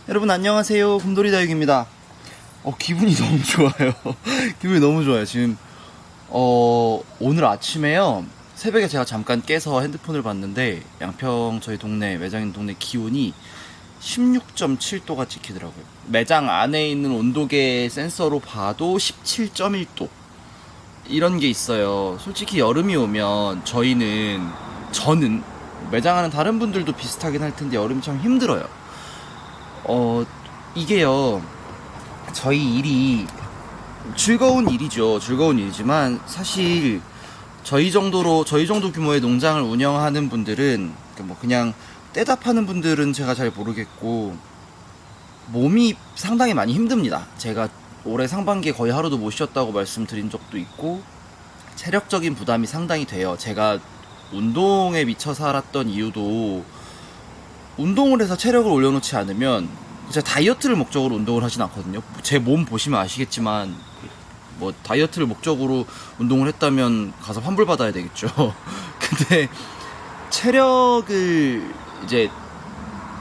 여러분 안녕하세요. 곰돌이다육입니다. 기분이 너무 좋아요. 기분이 너무 좋아요. 지금 오늘 아침에요, 새벽에 제가 잠깐 깨서 핸드폰을 봤는데 양평 저희 동네, 매장인 동네 기온이 16.7도가 찍히더라고요. 매장 안에 있는 온도계 센서로 봐도 17.1도 이런 게 있어요. 솔직히 여름이 오면 저는 매장 안에 다른 분들도 비슷하긴 할 텐데 여름이 참 힘들어요. 이게요, 저희 일이 즐거운 일이죠. 즐거운 일이지만 사실 저희 정도 규모의 농장을 운영하는 분들은 그냥 떼다 파는 분들은 제가 잘 모르겠고 몸이 상당히 많이 힘듭니다. 제가 올해 상반기에 거의 하루도 못 쉬었다고 말씀드린 적도 있고 체력적인 부담이 상당히 돼요. 제가 운동에 미쳐 살았던 이유도, 운동을 해서 체력을 올려놓지 않으면, 제가 다이어트를 목적으로 운동을 하진 않거든요. 제 몸 보시면 아시겠지만 다이어트를 목적으로 운동을 했다면 가서 환불 받아야 되겠죠. 근데 체력을 이제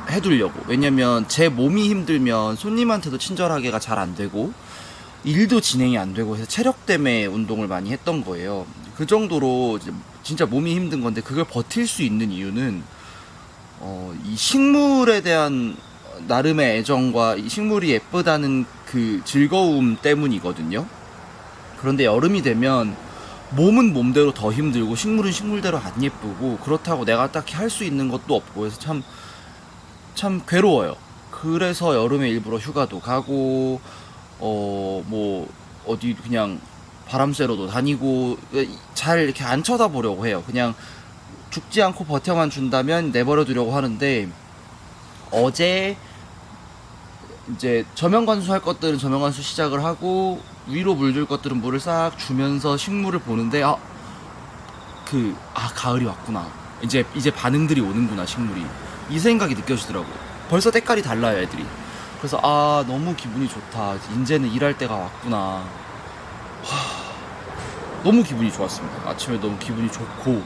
해두려고, 왜냐면 제 몸이 힘들면 손님한테도 친절하게가 잘 안 되고 일도 진행이 안 되고 해서 체력 때문에 운동을 많이 했던 거예요. 그 정도로 진짜 몸이 힘든 건데, 그걸 버틸 수 있는 이유는 이 식물에 대한 나름의 애정과 이 식물이 예쁘다는 그 즐거움 때문이거든요. 그런데 여름이 되면 몸은 몸대로 더 힘들고 식물은 식물대로 안 예쁘고, 그렇다고 내가 딱히 할 수 있는 것도 없고 해서 참 괴로워요. 그래서 여름에 일부러 휴가도 가고 어디 그냥 바람 쐬러도 다니고 잘 이렇게 안 쳐다보려고 해요. 그냥 죽지 않고 버텨만 준다면 내버려 두려고 하는데, 어제 이제 저명관수 할 것들은 저명관수 시작을 하고 위로 물줄 것들은 물을 싹 주면서 식물을 보는데 가을이 왔구나, 이제 반응들이 오는구나, 식물이, 이 생각이 느껴지더라고요. 벌써 때깔이 달라요, 애들이. 그래서 너무 기분이 좋다, 이제는 일할 때가 왔구나. 너무 기분이 좋았습니다. 아침에 너무 기분이 좋고,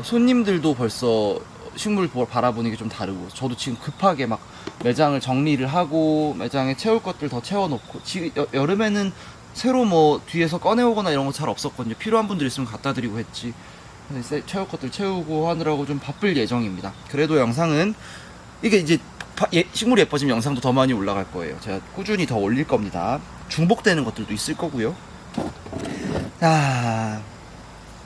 손님들도 벌써 식물 바라보는 게 좀 다르고, 저도 지금 급하게 막 매장을 정리를 하고 매장에 채울 것들 더 채워놓고, 지금 여름에는 새로 뒤에서 꺼내오거나 이런 거 잘 없었거든요. 필요한 분들 있으면 갖다 드리고 했지. 채울 것들 채우고 하느라고 좀 바쁠 예정입니다. 그래도 영상은 이게 이제 식물이 예뻐지면 영상도 더 많이 올라갈 거예요. 제가 꾸준히 더 올릴 겁니다. 중복되는 것들도 있을 거고요. 자,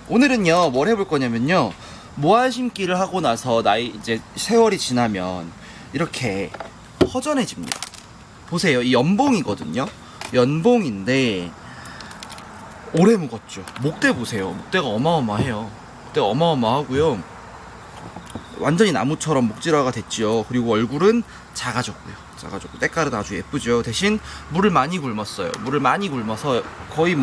오늘은요 뭘 해볼 거냐면요, 모아 심기를 하고 나서 이제 세월이 지나면 이렇게 허전해집니다. 보세요, 이 연봉이거든요. 연봉인데 오래 묵었죠. 목대 보세요. 목대가 어마어마해요. 목대가 어마어마하고요. 완전히 나무처럼 목질화가 됐죠. 그리고 얼굴은 작아졌고 때깔은 아주 예쁘죠. 대신 물을 많이 굶었어요. 물을 많이 굶어서 거의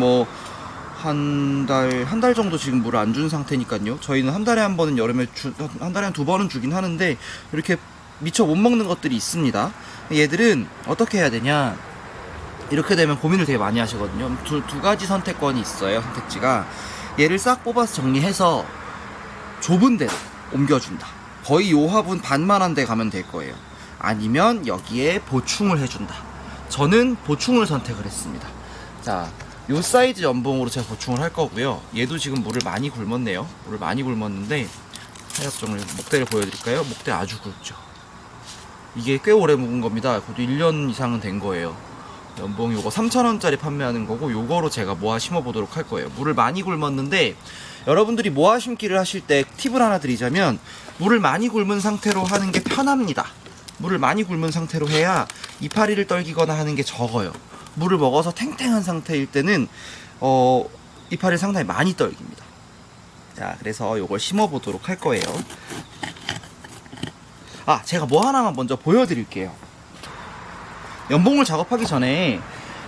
한 달 정도 지금 물을 안 준 상태니까요. 저희는 한 달에 한 번은 여름에 한 달에 한 두 번은 주긴 하는데 이렇게 미처 못 먹는 것들이 있습니다. 얘들은 어떻게 해야 되냐, 이렇게 되면 고민을 되게 많이 하시거든요. 두 가지 선택권이 있어요. 선택지가, 얘를 싹 뽑아서 정리해서 좁은 데로 옮겨준다. 거의 요 화분 반만한 데 가면 될 거예요. 아니면 여기에 보충을 해준다. 저는 보충을 선택을 했습니다. 자, 요 사이즈 연봉으로 제가 보충을 할 거고요. 얘도 지금 물을 많이 굶었네요. 물을 많이 굶었는데 하엽종을, 목대를 보여드릴까요? 목대 아주 굵죠. 이게 꽤 오래 묵은 겁니다. 그것도 1년 이상은 된 거예요. 연봉 요거 3,000원짜리 판매하는 거고, 요거로 제가 모아 심어 보도록 할 거예요. 물을 많이 굶었는데, 여러분들이 모아 심기를 하실 때 팁을 하나 드리자면, 물을 많이 굶은 상태로 하는 게 편합니다. 물을 많이 굶은 상태로 해야 이파리를 떨기거나 하는 게 적어요. 물을 먹어서 탱탱한 상태일 때는 이파리를 상당히 많이 떨깁니다. 자, 그래서 요걸 심어 보도록 할 거예요. 제가 하나만 먼저 보여드릴게요. 연봉을 작업하기 전에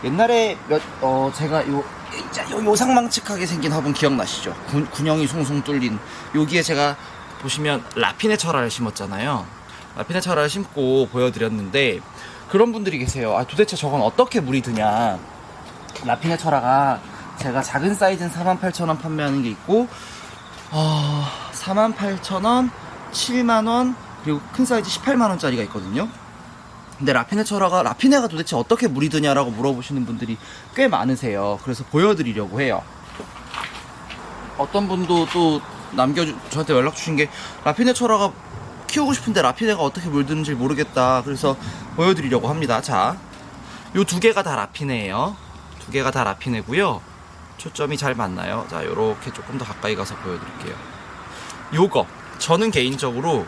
옛날에 제가 요 상망측하게 생긴 화분 기억나시죠? 군형이 숭숭 뚫린, 여기에 제가 보시면 라피네 철화를 심었잖아요. 라피네 철화를 심고 보여드렸는데, 그런 분들이 계세요. 도대체 저건 어떻게 물이 드냐. 라피네 철화가 제가 작은 사이즈는 48,000원 판매하는 게 있고, 48,000원, 7만원, 그리고 큰 사이즈 18만원짜리가 있거든요. 근데 라피네가 도대체 어떻게 물이 드냐라고 물어보시는 분들이 꽤 많으세요. 그래서 보여드리려고 해요. 어떤 분도 또 저한테 연락 주신 게 라피네 철화가 키우고 싶은데 라피네가 어떻게 물드는지 모르겠다. 그래서 보여드리려고 합니다. 자, 요 두 개가 다 라피네예요. 두 개가 다 라피네고요. 초점이 잘 맞나요? 자, 요렇게 조금 더 가까이 가서 보여드릴게요. 요거 저는 개인적으로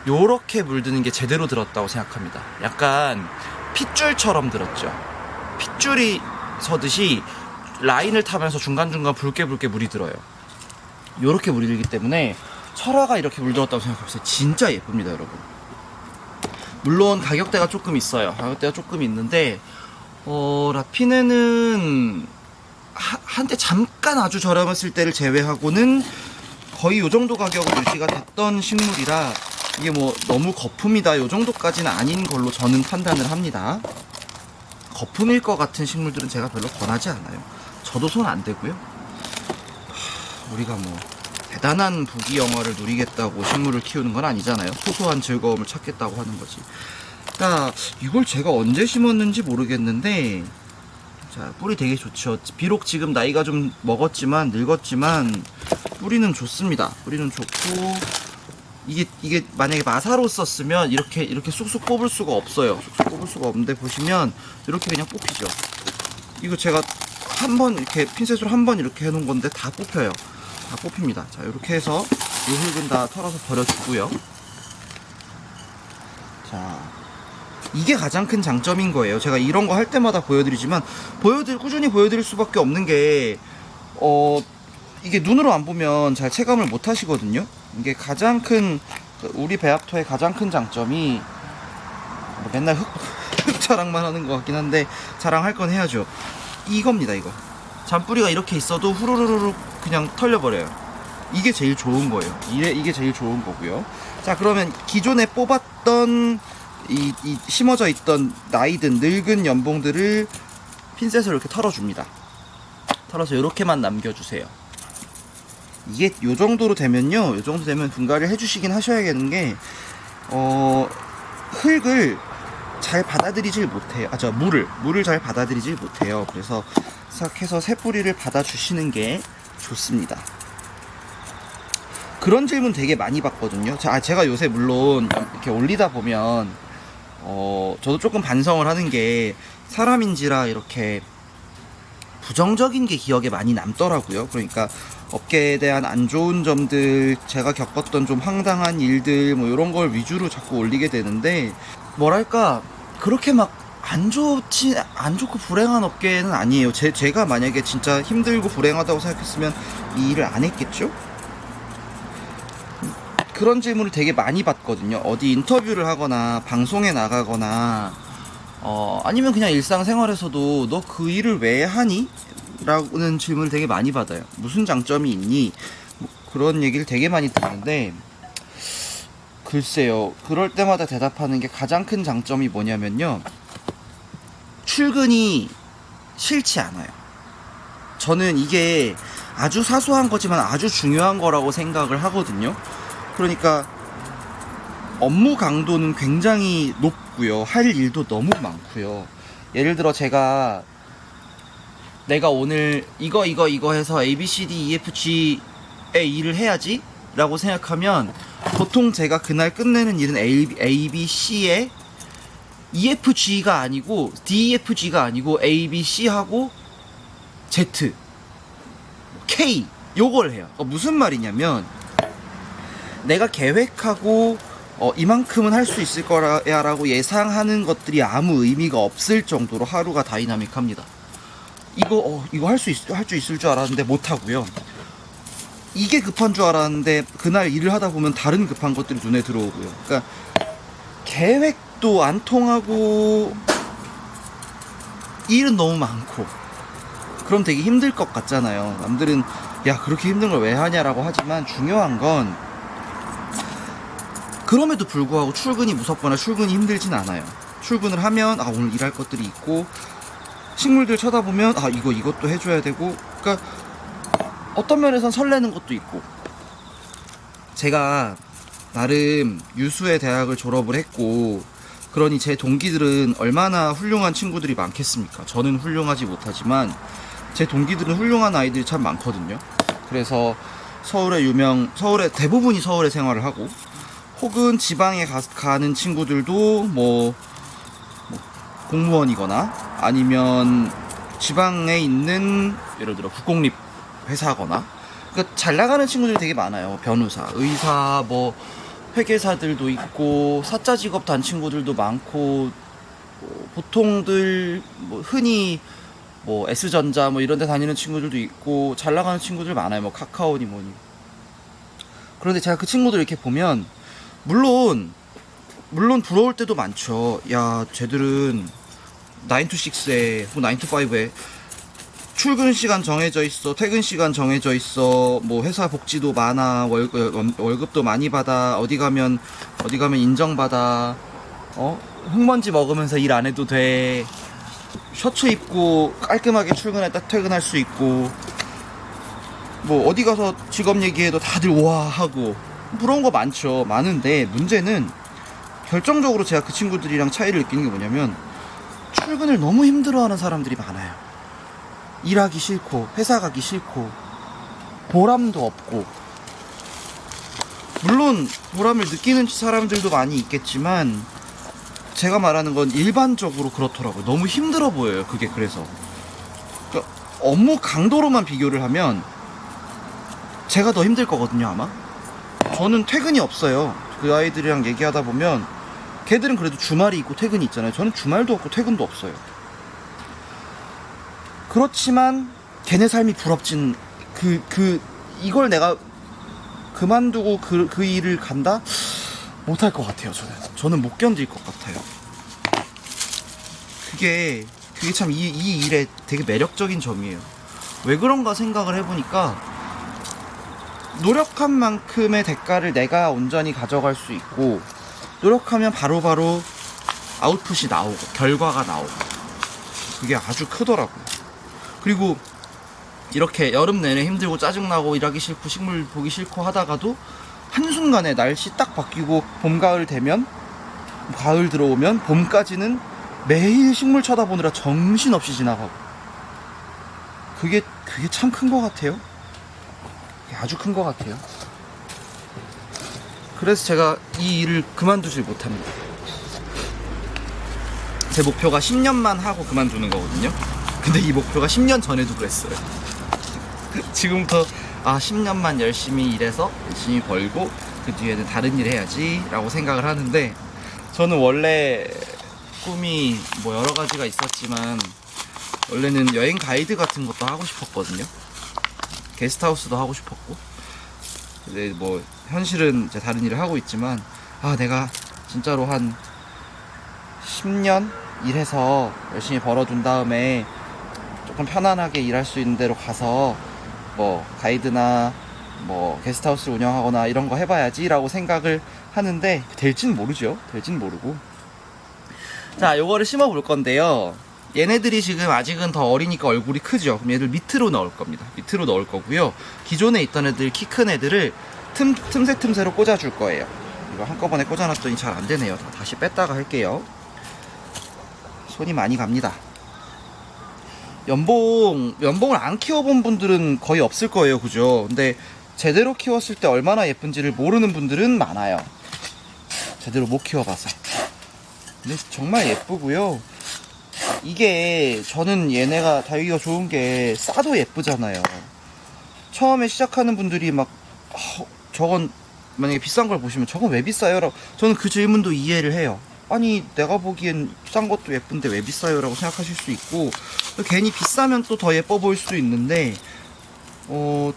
요렇게 물드는 게 제대로 들었다고 생각합니다. 약간 핏줄처럼 들었죠. 핏줄이 서듯이 라인을 타면서 중간중간 붉게 물이 들어요. 요렇게 물이 들기 때문에 철화가 이렇게 물들었다고 생각해보세요. 진짜 예쁩니다, 여러분. 물론 가격대가 조금 있어요. 가격대가 조금 있는데 라피네는 한때 잠깐 아주 저렴했을 때를 제외하고는 거의 요 정도 가격으로 유지가 됐던 식물이라 이게 뭐 너무 거품이다 요 정도까지는 아닌 걸로 저는 판단을 합니다. 거품일 것 같은 식물들은 제가 별로 권하지 않아요. 저도 손 안 대고요. 우리가 뭐 대단한 부귀영화를 누리겠다고 식물을 키우는 건 아니잖아요. 소소한 즐거움을 찾겠다고 하는 거지. 자, 이걸 제가 언제 심었는지 모르겠는데, 자, 뿌리 되게 좋죠. 비록 지금 나이가 좀 먹었지만 늙었지만 뿌리는 좋습니다. 뿌리는 좋고, 이게 만약에 마사로 썼으면 이렇게 쑥쑥 뽑을 수가 없어요. 쑥쑥 뽑을 수가 없는데 보시면 이렇게 그냥 뽑히죠. 이거 제가 한번 이렇게 핀셋으로 한 번 이렇게 해놓은 건데 다 뽑혀요. 다 뽑힙니다. 자, 이렇게 해서 이 흙은 다 털어서 버려주고요. 자, 이게 가장 큰 장점인 거예요. 제가 이런 거 할 때마다 보여드리지만 꾸준히 보여드릴 수밖에 없는 게 이게 눈으로 안 보면 잘 체감을 못 하시거든요. 이게 가장 큰 우리 배합토의 가장 큰 장점이 맨날 흙 자랑만 하는 것 같긴 한데 자랑할 건 해야죠. 이겁니다. 이거 잔뿌리가 이렇게 있어도 후루루루 그냥 털려버려요. 이게 제일 좋은 거예요. 이게 제일 좋은 거고요. 자, 그러면 기존에 뽑았던 이 심어져 있던 나이든 늙은 연봉들을 핀셋으로 이렇게 털어줍니다. 털어서 이렇게만 남겨주세요. 이게 요 정도로 되면요, 요 정도 되면 분갈이를 해주시긴 하셔야겠는 게 흙을 잘 받아들이질 못해요. 물을 잘 받아들이질 못해요. 그래서 싹 해서 새뿌리를 받아주시는 게 좋습니다. 그런 질문 되게 많이 받거든요. 제가 요새 물론 이렇게 올리다 보면 저도 조금 반성을 하는 게 사람인지라 이렇게 부정적인 게 기억에 많이 남더라고요. 그러니까 업계에 대한 안 좋은 점들, 제가 겪었던 좀 황당한 일들 뭐 이런 걸 위주로 자꾸 올리게 되는데, 뭐랄까 그렇게 막 안 좋고 불행한 업계는 아니에요. 제가 만약에 진짜 힘들고 불행하다고 생각했으면 이 일을 안 했겠죠? 그런 질문을 되게 많이 받거든요. 어디 인터뷰를 하거나 방송에 나가거나 아니면 그냥 일상생활에서도 너 그 일을 왜 하니? 라는 질문을 되게 많이 받아요. 무슨 장점이 있니? 뭐 그런 얘기를 되게 많이 듣는데, 글쎄요, 그럴 때마다 대답하는 게 가장 큰 장점이 뭐냐면요, 출근이 싫지 않아요. 저는 이게 아주 사소한 거지만 아주 중요한 거라고 생각을 하거든요. 그러니까 업무 강도는 굉장히 높고요, 할 일도 너무 많고요. 예를 들어 내가 오늘 이거 해서 A, B, C, D, E, F, G의 일을 해야지 라고 생각하면 보통 제가 그날 끝내는 일은 A, B, C에 E, F, G가 아니고 D, E, F, G가 아니고 A, B, C하고 Z, K 요걸 해요. 무슨 말이냐면 내가 계획하고 이만큼은 할 수 있을 거야 라고 예상하는 것들이 아무 의미가 없을 정도로 하루가 다이나믹합니다. 이거 할 수 있을 줄 알았는데 못하고요. 이게 급한 줄 알았는데 그날 일을 하다 보면 다른 급한 것들이 눈에 들어오고요. 그러니까 계획도 안 통하고 일은 너무 많고, 그럼 되게 힘들 것 같잖아요. 남들은 야, 그렇게 힘든 걸 왜 하냐라고 하지만 중요한 건 그럼에도 불구하고 출근이 무섭거나 출근이 힘들진 않아요. 출근을 하면 오늘 일할 것들이 있고, 식물들 쳐다보면 이것도 해줘야 되고, 그러니까 어떤 면에선 설레는 것도 있고. 제가 나름 유수의 대학을 졸업을 했고 그러니 제 동기들은 얼마나 훌륭한 친구들이 많겠습니까? 저는 훌륭하지 못하지만 제 동기들은 훌륭한 아이들이 참 많거든요. 그래서 서울에 대부분이 서울에 생활을 하고, 혹은 지방에 가는 친구들도 뭐 공무원이거나 아니면 지방에 있는 예를 들어 국공립 회사거나, 그러니까 잘 나가는 친구들이 되게 많아요. 변호사, 의사, 뭐 회계사들도 있고 사자 직업 단 친구들도 많고, 보통들 뭐 흔히 뭐 S전자 뭐 이런 데 다니는 친구들도 있고 잘 나가는 친구들 많아요. 뭐 카카오니 뭐니. 그런데 제가 그 친구들 이렇게 보면 물론 부러울 때도 많죠. 야, 쟤들은 9 to 6에 뭐 9 to 5에 출근 시간 정해져 있어, 퇴근 시간 정해져 있어, 뭐 회사 복지도 많아, 월급도 많이 받아, 어디 가면 인정받아, 흙먼지 먹으면서 일 안 해도 돼, 셔츠 입고 깔끔하게 출근했다 퇴근할 수 있고, 뭐 어디 가서 직업 얘기해도 다들 와 하고, 부러운 거 많은데 문제는 결정적으로 제가 그 친구들이랑 차이를 느끼는 게 뭐냐면, 출근을 너무 힘들어하는 사람들이 많아요. 일하기 싫고 회사 가기 싫고 보람도 없고. 물론 보람을 느끼는 사람들도 많이 있겠지만 제가 말하는 건 일반적으로 그렇더라고요. 너무 힘들어 보여요, 그게. 그래서 그러니까 업무 강도로만 비교를 하면 제가 더 힘들 거거든요, 아마. 저는 퇴근이 없어요. 그 아이들이랑 얘기하다 보면 걔들은 그래도 주말이 있고 퇴근이 있잖아요. 저는 주말도 없고 퇴근도 없어요. 그렇지만 걔네 삶이 부럽진, 이걸 내가 그만두고 그 일을 간다? 못할 것 같아요. 저는 못 견딜 것 같아요. 그게 참 이 일의 되게 매력적인 점이에요. 왜 그런가 생각을 해보니까, 노력한 만큼의 대가를 내가 온전히 가져갈 수 있고, 노력하면 바로바로 아웃풋이 나오고 결과가 나오고, 그게 아주 크더라고요. 그리고 이렇게 여름 내내 힘들고 짜증나고 일하기 싫고 식물 보기 싫고 하다가도 한순간에 날씨 딱 바뀌고 봄 가을 되면, 가을 들어오면 봄까지는 매일 식물 쳐다보느라 정신없이 지나가고, 그게 참 큰 것 같아요. 아주 큰 것 같아요. 그래서 제가 이 일을 그만두질 못합니다. 제 목표가 10년만 하고 그만두는 거거든요. 근데 이 목표가 10년 전에도 그랬어요. 지금부터 10년만 열심히 일해서 열심히 벌고 그 뒤에는 다른 일 해야지 라고 생각을 하는데, 저는 원래 꿈이 뭐 여러 가지가 있었지만 원래는 여행 가이드 같은 것도 하고 싶었거든요. 게스트하우스도 하고 싶었고. 근데 뭐 현실은 이제 다른 일을 하고 있지만, 내가 진짜로 한 10년 일해서 열심히 벌어둔 다음에 조금 편안하게 일할 수 있는 데로 가서 뭐 가이드나 뭐 게스트하우스를 운영하거나 이런 거 해봐야지 라고 생각을 하는데, 될진 모르죠. 될진 모르고. 자, 요거를 심어 볼 건데요. 얘네들이 지금 아직은 더 어리니까 얼굴이 크죠. 그럼 얘들 밑으로 넣을 겁니다. 밑으로 넣을 거고요. 기존에 있던 애들, 키 큰 애들을 틈새로 꽂아줄 거예요. 이거 한꺼번에 꽂아놨더니 잘 안 되네요. 다시 뺐다가 할게요. 손이 많이 갑니다. 연봉을 안 키워본 분들은 거의 없을 거예요, 그죠? 근데 제대로 키웠을 때 얼마나 예쁜지를 모르는 분들은 많아요. 제대로 못 키워봐서. 근데 정말 예쁘고요. 이게 저는 얘네가 다육이가 좋은 게 싸도 예쁘잖아요. 처음에 시작하는 분들이 막 저건 만약에 비싼 걸 보시면 저건 왜 비싸요? 라고, 저는 그 질문도 이해를 해요. 아니 내가 보기엔 싼 것도 예쁜데 왜 비싸요? 라고 생각하실 수 있고, 괜히 비싸면 또 더 예뻐 보일 수도 있는데,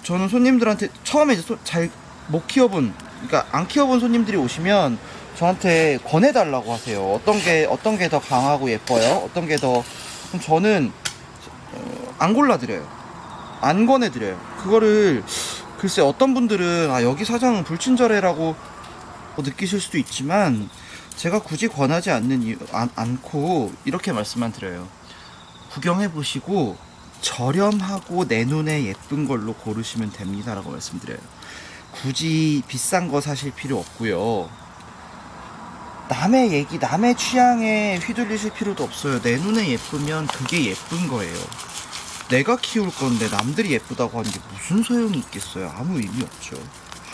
저는 손님들한테 처음에 이제 잘 못 키워본, 그러니까 안 키워본 손님들이 오시면 저한테 권해달라고 하세요. 어떤 게 더 강하고 예뻐요? 어떤 게 더. 그럼 저는 안 골라드려요. 안 권해드려요. 그거를 글쎄 어떤 분들은 여기 사장은 불친절해라고 느끼실 수도 있지만, 제가 굳이 권하지 않고 이렇게 말씀만 드려요. 구경해보시고 저렴하고 내 눈에 예쁜 걸로 고르시면 됩니다 라고 말씀드려요. 굳이 비싼 거 사실 필요 없고요. 남의 얘기, 남의 취향에 휘둘리실 필요도 없어요. 내 눈에 예쁘면 그게 예쁜 거예요. 내가 키울 건데 남들이 예쁘다고 하는 게 무슨 소용이 있겠어요. 아무 의미 없죠.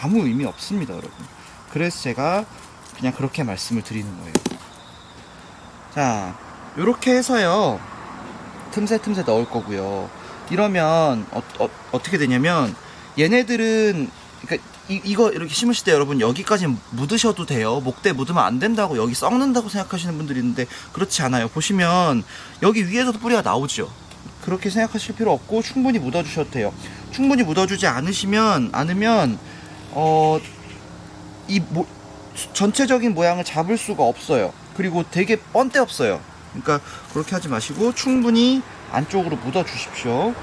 아무 의미 없습니다, 여러분. 그래서 제가 그냥 그렇게 말씀을 드리는 거예요. 자, 요렇게 해서요, 틈새 넣을 거고요. 이러면 어떻게 되냐면, 얘네들은 그러니까 이거 이렇게 심으실 때 여러분 여기까지 묻으셔도 돼요. 목대 묻으면 안 된다고, 여기 썩는다고 생각하시는 분들이 있는데 그렇지 않아요. 보시면 여기 위에서도 뿌리가 나오죠. 그렇게 생각하실 필요 없고 충분히 묻어주셔도 돼요. 충분히 묻어주지 않으면 전체적인 모양을 잡을 수가 없어요. 그리고 되게 뻔데 없어요. 그러니까 그렇게 하지 마시고 충분히 안쪽으로 묻어 주십시오.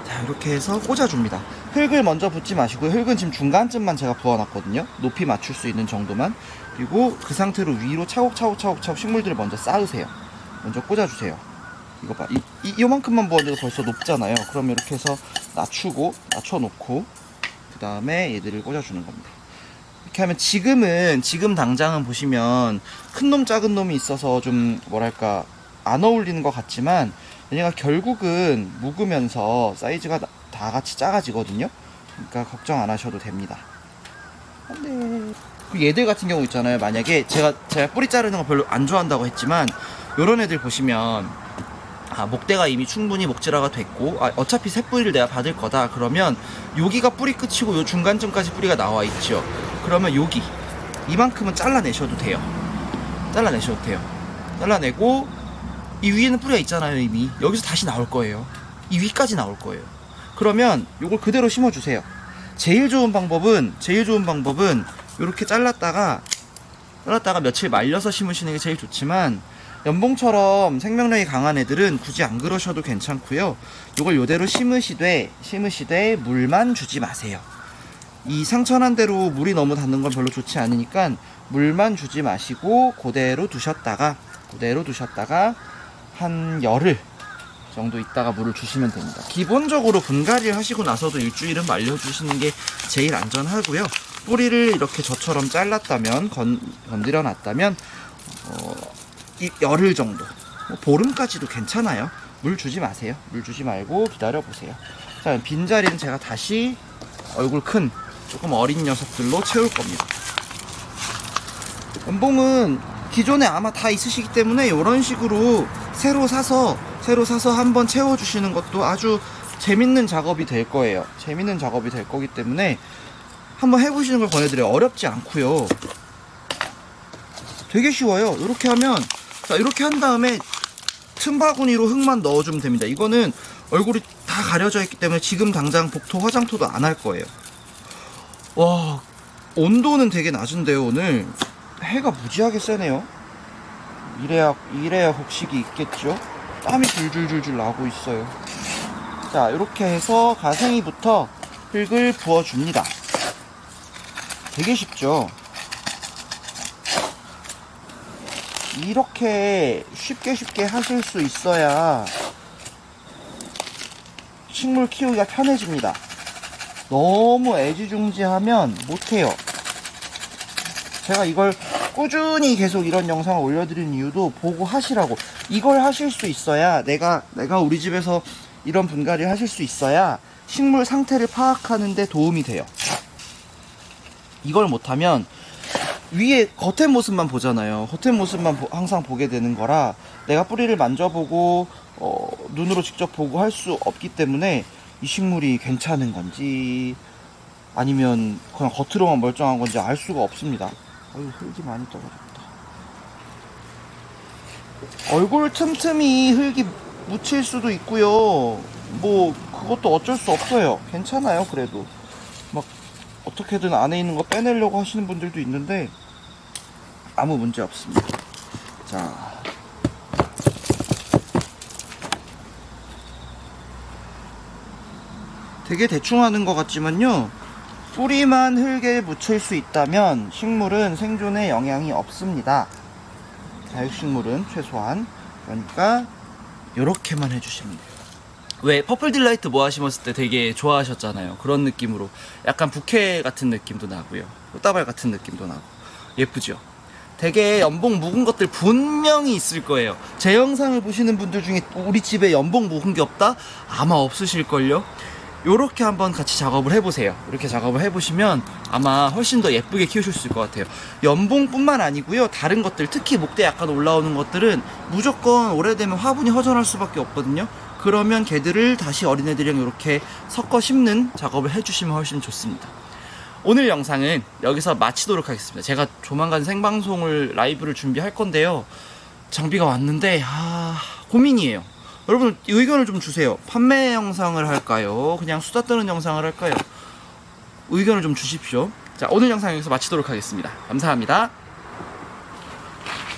자, 이렇게 해서 꽂아줍니다. 흙을 먼저 붓지 마시고, 흙은 지금 중간쯤만 제가 부어놨거든요. 높이 맞출 수 있는 정도만. 그리고 그 상태로 위로 차곡차곡 식물들을 먼저 쌓으세요. 먼저 꽂아주세요. 이거 봐, 요만큼만 부었는데도 벌써 높잖아요. 그럼 이렇게 해서 낮춰놓고 그 다음에 얘들을 꽂아주는 겁니다. 이렇게 하면 지금 당장은 보시면 큰 놈 작은 놈이 있어서 좀 뭐랄까 안 어울리는 것 같지만, 얘네가 결국은 묵으면서 사이즈가 다 같이 작아지거든요. 그러니까 걱정 안 하셔도 됩니다. 안돼. 얘들 같은 경우 있잖아요. 만약에 제가 뿌리 자르는 거 별로 안 좋아한다고 했지만, 요런 애들 보시면 목대가 이미 충분히 목질화가 됐고, 어차피 새 뿌리를 내가 받을 거다 그러면 여기가 뿌리 끝이고 요 중간쯤까지 뿌리가 나와 있죠. 그러면 여기 이만큼은 잘라내셔도 돼요. 잘라내고 이 위에는 뿌리가 있잖아요. 이미 여기서 다시 나올 거예요. 이 위까지 나올 거예요. 그러면 요걸 그대로 심어주세요. 제일 좋은 방법은 이렇게 잘랐다가 며칠 말려서 심으시는 게 제일 좋지만, 연봉처럼 생명력이 강한 애들은 굳이 안 그러셔도 괜찮고요. 요걸 요대로 심으시되 물만 주지 마세요. 이 상처난 대로 물이 너무 닿는 건 별로 좋지 않으니까 물만 주지 마시고 그대로 두셨다가 한 열흘 정도 있다가 물을 주시면 됩니다. 기본적으로 분갈이를 하시고 나서도 일주일은 말려주시는 게 제일 안전하고요. 뿌리를 이렇게 저처럼 잘랐다면, 건드려 놨다면 열흘 정도, 보름까지도 괜찮아요. 물 주지 마세요. 물 주지 말고 기다려 보세요. 자, 빈자리는 제가 다시 얼굴 큰 조금 어린 녀석들로 채울 겁니다. 연봉은 기존에 아마 다 있으시기 때문에 이런 식으로 새로 사서 한번 채워주시는 것도 아주 재밌는 작업이 될 거예요. 재밌는 작업이 될 거기 때문에 한번 해보시는 걸 권해드려요. 어렵지 않고요. 되게 쉬워요. 이렇게 하면, 자, 이렇게 한 다음에 틈바구니로 흙만 넣어주면 됩니다. 이거는 얼굴이 다 가려져 있기 때문에 지금 당장 복토 화장토도 안 할 거예요. 와, 온도는 되게 낮은데요. 오늘 해가 무지하게 세네요. 이래야 곡식이 있겠죠. 땀이 줄줄줄줄 나고 있어요. 자, 이렇게 해서 가생이부터 흙을 부어줍니다. 되게 쉽죠. 이렇게 쉽게 하실 수 있어야 식물 키우기가 편해집니다. 너무 애지중지하면 못해요. 제가 이걸 꾸준히 계속 이런 영상을 올려드리는 이유도 보고 하시라고. 이걸 하실 수 있어야, 내가 우리 집에서 이런 분갈이를 하실 수 있어야 식물 상태를 파악하는 데 도움이 돼요. 이걸 못하면 위에 겉의 모습만 보잖아요. 겉의 모습만 항상 보게 되는 거라, 내가 뿌리를 만져보고 눈으로 직접 보고 할 수 없기 때문에 이 식물이 괜찮은 건지 아니면 그냥 겉으로만 멀쩡한 건지 알 수가 없습니다. 어휴, 흙이 많이 떨어졌다. 얼굴 틈틈이 흙이 묻힐 수도 있고요. 뭐 그것도 어쩔 수 없어요. 괜찮아요. 그래도 막 어떻게든 안에 있는 거 빼내려고 하시는 분들도 있는데 아무 문제 없습니다. 자, 되게 대충 하는 것 같지만요, 뿌리만 흙에 묻힐 수 있다면 식물은 생존에 영향이 없습니다. 다육식물은 최소한. 그러니까 요렇게만 해주시면 돼요. 왜 퍼플 딜라이트 모아 심었을 때 되게 좋아하셨잖아요. 그런 느낌으로 약간 부케 같은 느낌도 나고요, 꽃다발 같은 느낌도 나고 예쁘죠. 되게 연봉 묵은 것들 분명히 있을 거예요. 제 영상을 보시는 분들 중에 우리 집에 연봉 묵은 게 없다? 아마 없으실걸요? 요렇게 한번 같이 작업을 해보세요. 이렇게 작업을 해보시면 아마 훨씬 더 예쁘게 키우실 수 있을 것 같아요. 연봉뿐만 아니고요, 다른 것들, 특히 목대 약간 올라오는 것들은 무조건 오래되면 화분이 허전할 수밖에 없거든요. 그러면 걔들을 다시 어린애들이랑 이렇게 섞어 심는 작업을 해주시면 훨씬 좋습니다. 오늘 영상은 여기서 마치도록 하겠습니다. 제가 조만간 생방송을 라이브를 준비할 건데요, 장비가 왔는데 고민이에요. 여러분 의견을 좀 주세요. 판매 영상을 할까요? 그냥 수다 떠는 영상을 할까요? 의견을 좀 주십시오. 자, 오늘 영상 여기서 마치도록 하겠습니다. 감사합니다.